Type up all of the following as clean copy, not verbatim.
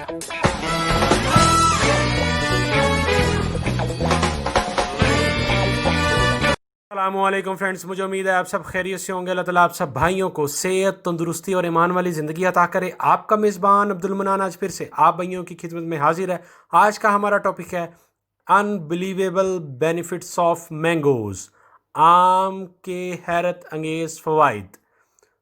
अस्सलामुअलैकुम फ्रेंड्स, मुझे उम्मीद है आप सब खैरियत से होंगे। अल्लाह ताला आप सब भाइयों को सेहत, तंदुरुस्ती और ईमान वाली ज़िंदगी अता करे। आपका मेज़बान अब्दुल मनान आज फिर से आप भाइयों की खिदमत में हाजिर है। आज का हमारा टॉपिक है अनबिलीवेबल बेनिफिट्स ऑफ मैंगोज़, आम के हैरत अंगेज़ फ़वाइद।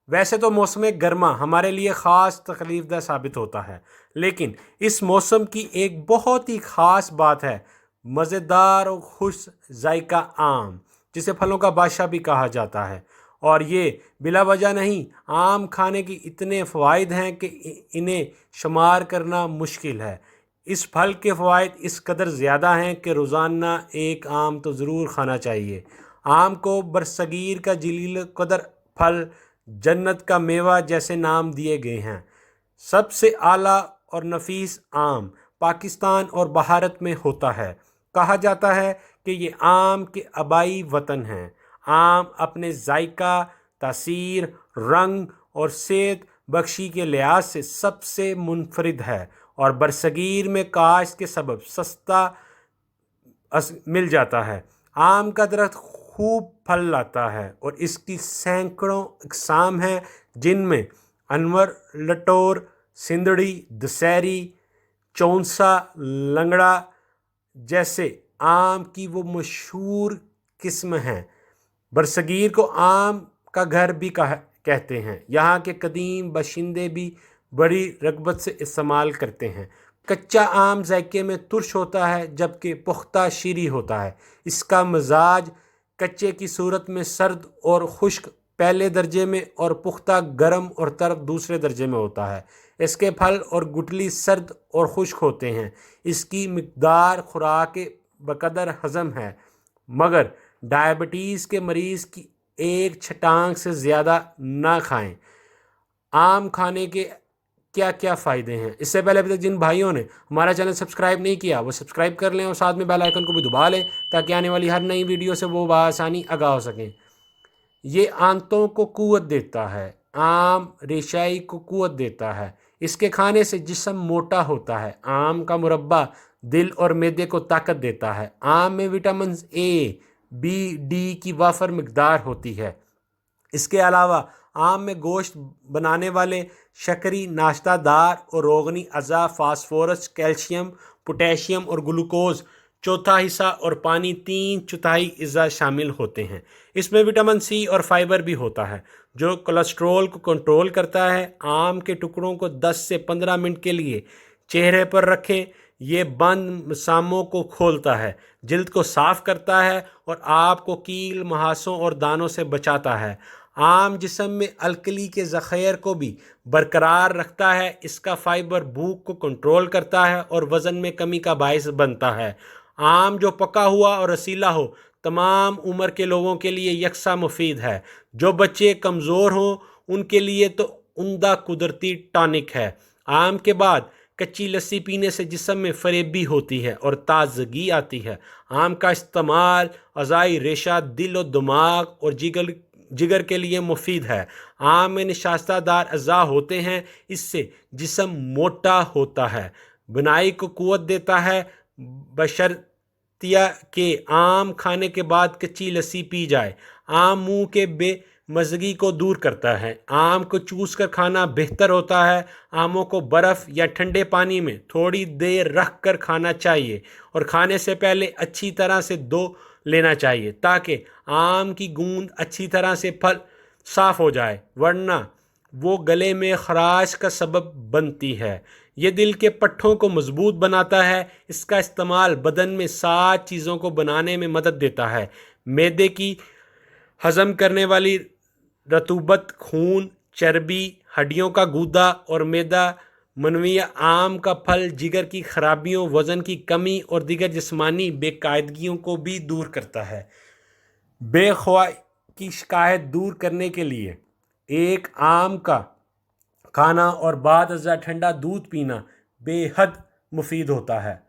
वैसे तो मौसम गर्मा हमारे लिए ख़ास तकलीफ़देह साबित होता है, लेकिन इस मौसम की एक बहुत ही ख़ास बात है मज़ेदार और खुश जायका आम, जिसे फलों का बादशाह भी कहा जाता है। और ये बिला वजह नहीं, आम खाने की इतने फ़वाइद हैं कि इन्हें शुमार करना मुश्किल है। इस फल के फ़वाइद इस कदर ज़्यादा हैं कि रोज़ाना एक आम तो ज़रूर खाना चाहिए। आम को बरसगीर का जलील कदर फल, जन्नत का मेवा जैसे नाम दिए गए हैं। सबसे आला और नफीस आम पाकिस्तान और भारत में होता है। कहा जाता है कि ये आम के आबाई वतन हैं। आम अपने जायका, तासीर, रंग और सेहत बख्शी के लिहाज से सबसे मुनफरिद है और बरसगीर में काश्त के सबब सस्ता मिल जाता है। आम का दरख्त खूब फल लाता है और इसकी सैकड़ों अक़साम हैं, जिनमें अनवर, लटोर, सिंदड़ी, दशहरी, चौंसा, लंगड़ा जैसे आम की वो मशहूर किस्म हैं। बरसगीर को आम का घर भी कहते हैं। यहाँ के कदीम बाशिंदे भी बड़ी रगबत से इस्तेमाल करते हैं। कच्चा आम जायके में तुर्श होता है, जबकि पुख्ता शीरी होता है। इसका मजाज कच्चे की सूरत में सर्द और खुश्क पहले दर्जे में और पुख्ता गर्म और तर्क दूसरे दर्जे में होता है। इसके फल और गुठली सर्द और खुश्क होते हैं। इसकी मिकदार खुराक के बकदर हज़म है, मगर डायबिटीज़ के मरीज़ की एक छटांग से ज़्यादा ना खाएं। आम खाने के क्या क्या फ़ायदे हैं? इससे पहले अभी तक जिन भाइयों ने हमारा चैनल सब्सक्राइब नहीं किया वो सब्सक्राइब कर लें और साथ में बेल आइकन को भी दबा लें, ताकि आने वाली हर नई वीडियो से वो बआसानी आगाह हो सकें। ये आंतों को क़ुव्वत देता है। आम रेशाई को क़ुव्वत देता है। इसके खाने से जिस्म मोटा होता है। आम का मुरब्बा दिल और मैदे को ताकत देता है। आम में विटामिन ए, बी, डी की वाफर मिकदार होती है। इसके अलावा आम में गोश्त बनाने वाले शकरी, नाश्तादार और रोगनी अज़ा, फास्फोरस, कैल्शियम, पोटेशियम और ग्लूकोज चौथा हिस्सा और पानी 3/4 अज़ा शामिल होते हैं। इसमें विटामिन सी और फाइबर भी होता है, जो कोलेस्ट्रॉल को कंट्रोल करता है। आम के टुकड़ों को 10 से 15 मिनट के लिए चेहरे पर रखें। ये बंद मसामों को खोलता है, जल्द को साफ़ करता है और आपको कील, मुहासों और दानों से बचाता है। आम जिस्म में अलकली के ज़ख़ीर को भी बरकरार रखता है। इसका फाइबर भूख को कंट्रोल करता है और वज़न में कमी का बायस बनता है। आम जो पका हुआ और रसीला हो, तमाम उम्र के लोगों के लिए यकसा मुफीद है। जो बच्चे कमज़ोर हों उनके लिए तो उम्दा कुदरती टॉनिक है। आम के बाद कच्ची लस्सी पीने से जिस्म में फरेबी होती है और ताज़गी आती है। आम का इस्तेमाल अज़ाई रेशा, दिल और दिमाग और जिगर के लिए मुफीद है। आम में निशास्तादार अज़ा होते हैं, इससे जिस्म मोटा होता है, बुनाई को क़ुव्वत देता है। बशर्तिया के आम खाने के बाद कच्ची लस्सी पी जाए। आम मुंह के बेमज़गी को दूर करता है। आम को चूस कर खाना बेहतर होता है। आमों को बर्फ़ या ठंडे पानी में थोड़ी देर रख कर खाना चाहिए और खाने से पहले अच्छी तरह से धो लेना चाहिए, ताकि आम की गूंद अच्छी तरह से फल साफ़ हो जाए, वरना वो गले में खराश का सबब बनती है। ये दिल के पट्ठों को मजबूत बनाता है। इसका इस्तेमाल बदन में 7 चीज़ों को बनाने में मदद देता है। मैदे की हज़म करने वाली रतूबत, खून, चर्बी, हड्डियों का गूदा और मैदा मनविया। आम का फल जिगर की खराबियों, वज़न की कमी और दीगर जिस्मानी बेकायदगियों को भी दूर करता है। बेख्वाही की शिकायत दूर करने के लिए एक आम का खाना और बाद अज़ा ठंडा दूध पीना बेहद मुफीद होता है।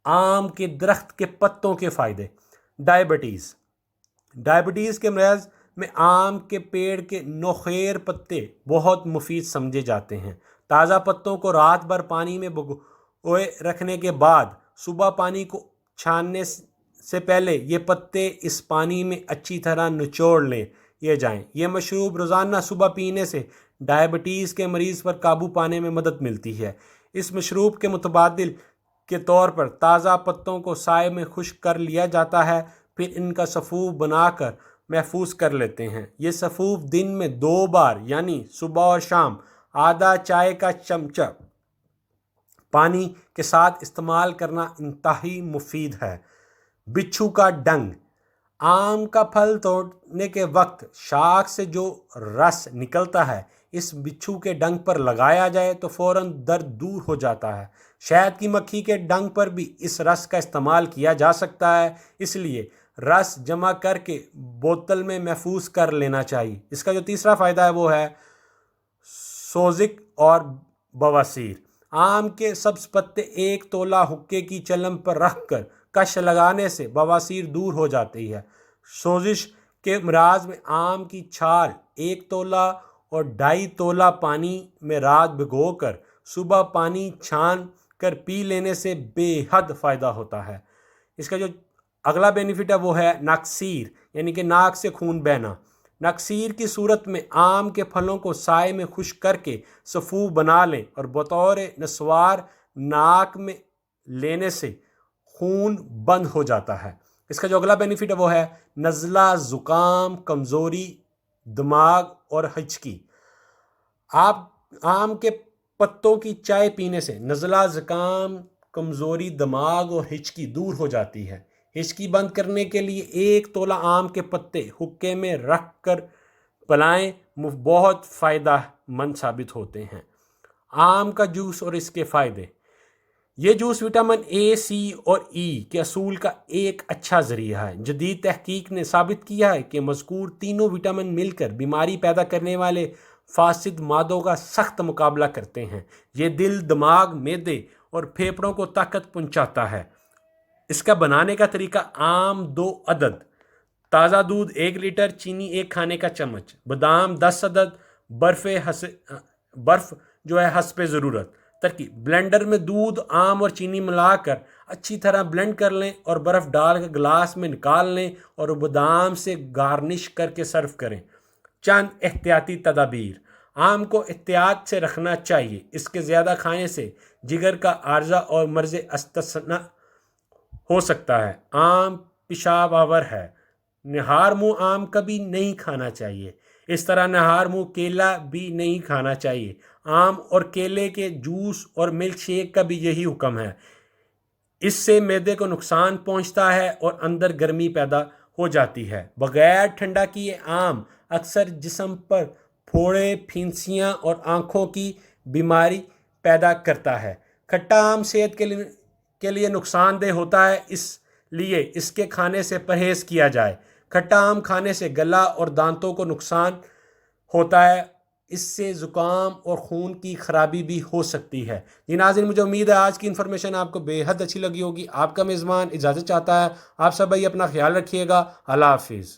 आम के दरख्त के पत्तों के फ़ायदे। डायबिटीज़ के मरीज़ में आम के पेड़ के नोखेर पत्ते बहुत मुफीद समझे जाते हैं। ताज़ा पत्तों को रात भर पानी में हुए रखने के बाद सुबह पानी को छानने से पहले ये पत्ते इस पानी में अच्छी तरह निचोड़ लिए जाएं। ये मशरूब रोज़ाना सुबह पीने से डायबिटीज़ के मरीज़ पर काबू पाने में मदद मिलती है। इस मशरूब के मुतबादिल के तौर पर ताज़ा पत्तों को साए में खुश्क कर लिया जाता है, फिर इनका सफ़ूफ बनाकर महफूज कर लेते हैं। ये सफ़ूफ दिन में 2 बार यानी सुबह और शाम आधा चाय का चमचा पानी के साथ इस्तेमाल करना इंतहाई मुफीद है। बिच्छू का डंग। आम का फल तोड़ने के वक्त शाख से जो रस निकलता है इस बिच्छू के डंग पर लगाया जाए तो फ़ौरन दर्द दूर हो जाता है। शहद की मक्खी के डंग पर भी इस रस का इस्तेमाल किया जा सकता है, इसलिए रस जमा करके बोतल में महफूज कर लेना चाहिए। इसका जो तीसरा फ़ायदा है वो है सोजिक और बवासीर। आम के सब्ज पत्ते 1 तोला हुक्के की चलम पर रख कर कश लगाने से बवासीर दूर हो जाती है। सोजिश के मराज में आम की छाल 1 तोला और 2.5 तोला पानी में रात भिगोकर सुबह पानी छान कर पी लेने से बेहद फ़ायदा होता है। इसका जो अगला बेनिफिट है वो है नक्सीर, यानी कि नाक से खून बहना। नक्सीर की सूरत में आम के फलों को साए में खुश्क करके सफ़ूफ बना लें और बतौर नस्वार नाक में लेने से खून बंद हो जाता है। इसका जो अगला बेनिफिट है वो है नज़ला, ज़ुकाम, कमज़ोरी, दिमाग और हिचकी। आप आम के पत्तों की चाय पीने से नज़ला, ज़ुकाम, कमज़ोरी, दिमाग और हिचकी दूर हो जाती है। हिचकी बंद करने के लिए 1 तोला आम के पत्ते हुक्के में रख कर पिलाएं, बहुत फ़ायदेमंद साबित होते हैं। आम का जूस और इसके फ़ायदे। ये जूस विटामिन ए, सी और ई के असूल का एक अच्छा ज़रिया है। जदीद तहकीक ने साबित किया है कि मज़कूर तीनों विटामिन मिलकर बीमारी पैदा करने वाले फासिद मादों का सख्त मुकाबला करते हैं। ये दिल, दिमाग, मैदे और फेफड़ों को ताकत पहुंचाता है। इसका बनाने का तरीका: आम 2 अदद, ताज़ा दूध 1 लीटर, चीनी 1 खाने का चम्मच, बादाम 10 अदद, बर्फ़ जो है हस्बे ज़रूरत। तरकीब: ब्लेंडर में दूध, आम और चीनी मिलाकर अच्छी तरह ब्लेंड कर लें और बर्फ़ डालकर गिलास में निकाल लें और बादाम से गार्निश करके सर्व करें। चंद एहतियाती तदाबीर: आम को एहतियात से रखना चाहिए, इसके ज़्यादा खाने से जिगर का आर्जा और मर्ज़ अस्तस्ना हो सकता है। आम पेशाब आवर है। निहार मुँह आम कभी नहीं खाना चाहिए। इस तरह निहार मुँह केला भी नहीं खाना चाहिए। आम और केले के जूस और मिल्क शेक का भी यही हुक्म है। इससे मैदे को नुकसान पहुंचता है और अंदर गर्मी पैदा हो जाती है। बगैर ठंडा किए आम अक्सर जिस्म पर फोड़े, फिंसियाँ और आँखों की बीमारी पैदा करता है। खट्टा आम सेहत के लिए नुकसानदेह होता है, इसलिए इसके खाने से परहेज़ किया जाए। खट्टा आम खाने से गला और दांतों को नुकसान होता है, इससे ज़ुकाम और खून की खराबी भी हो सकती है। जी नाज़रीन, मुझे उम्मीद है आज की इन्फॉर्मेशन आपको बेहद अच्छी लगी होगी। आपका मेज़बान इजाज़त चाहता है। आप सब भाई अपना ख्याल रखिएगा। अल्लाह हाफिज़।